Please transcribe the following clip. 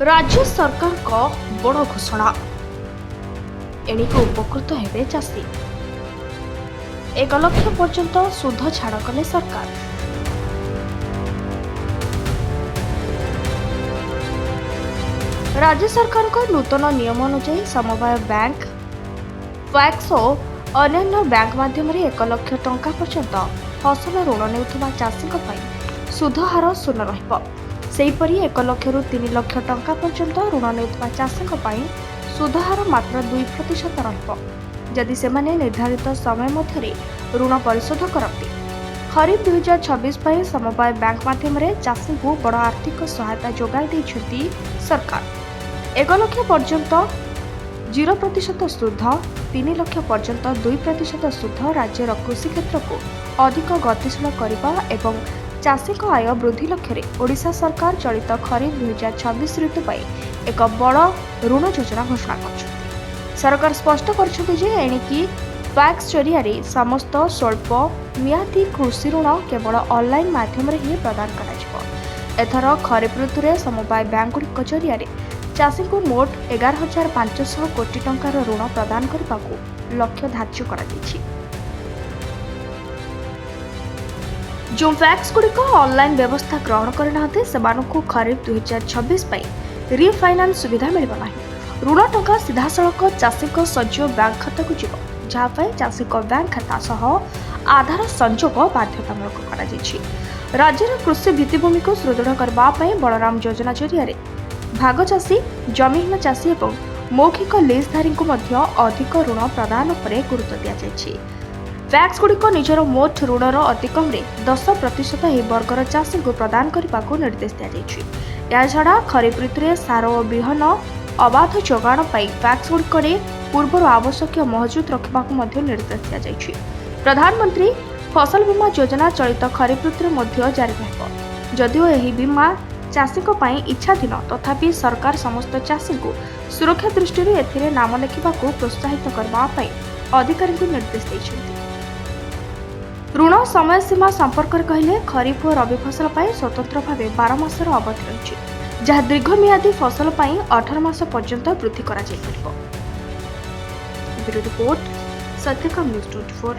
राज्य सरकार को बड़ घोषणा एणिक उपकृत हेबे चाषी 1 लाख पर्यंत सुध छाड़ कले सरकार। राज्य सरकार को नूतन नियम अनुसार समवाय बैंक फैक्स और अन्य बैंक माध्यम 1 लाख टंका पर्यंत फसल ऋण नेउथुबा चाषी सुध हार शून्य रहिबो। सेहीपरि 1 लाख रु 3 लाख टंका पर्यंत ऋण नेउथुबा चाषी सुध हार मात्र 2% रहिबो जदि सेमाने निर्धारित समय मध्य ऋण परिशोध करती। खरीफ 2026 पर समवाय बैंक माध्यम चाषी को बड़ आर्थिक सहायता जोगाई देइछथि सरकार। 1 लाख पर्यंत 0% सुध, 3 लाख पर्यंत 2% सुध राज्यर कृषि क्षेत्र को अधिक गतिशील करने एवं चाषी आय वृद्धि लक्ष्य ओडिशा सरकार चलित खरीफ 2026 ऋतु पर एक बड़ ऋण योजना घोषणा कर। सरकार स्पष्ट करिछि फैक्स जरिया समस्त स्वल्प मियादी कृषि ऋण केवल ऑनलाइन माध्यम ही प्रदान कर। एथर खरीफ ऋतु में समवाय बैंकगुड़िक जरिया चाषी को मोट 11,500 कोटी टंकार ऋण प्रदान करने को लक्ष्य धार्य कर। जो फैक्स गुड़िक ऑनलाइन व्यवस्था ग्रहण करना से खरीफ 2026 रिफाइनान्स सुविधा मिल ना। ऋण टंका सीधा सड़क चाषी सजीव बैंक खाता को जीव, जहाँ चाषी बैंक खाता सह आधार संजोग बाध्यतामूलक कर। राज्यर कृषि भित्तिभूमि को सुदृढ़ करने बलराम योजना जरिया भाग चाषी, जमीन चाषी और मौखिक लीजधारी को अधिक ऋण प्रदान पर गुरुत्व दि जाएगी। फैक्स गुड़िक निजर मोट ऋणर अतिकम 10% यह वर्गर चाषी को प्रदान करने को निर्देश दी जाएगा। खरीफ ऋतु में सार और विहन अबाध जोगाण फैक्स गुड़िक पूर्व आवश्यक महजूद रखा निर्देश दी जाएगी। प्रधानमंत्री फसल बीमा योजना चलित खरीफ ऋतु में जारी रह। जदिओ यह बीमा चाषी इच्छाधीन तथापि सरकार समस्त चाषी को सुरक्षा दृष्टि एथिरे नाम लेखा प्रोत्साहित करने अधिकारी को निर्देश देते। ऋण समय सीमा संपर्क कहले खरीफ और रबी फसल स्वतंत्र भाव 12 मासर अवधि रही, जहाँ दीर्घमियादी फसल 18 मास पर्यंत वृद्धि कर। Report Satyakam news 24।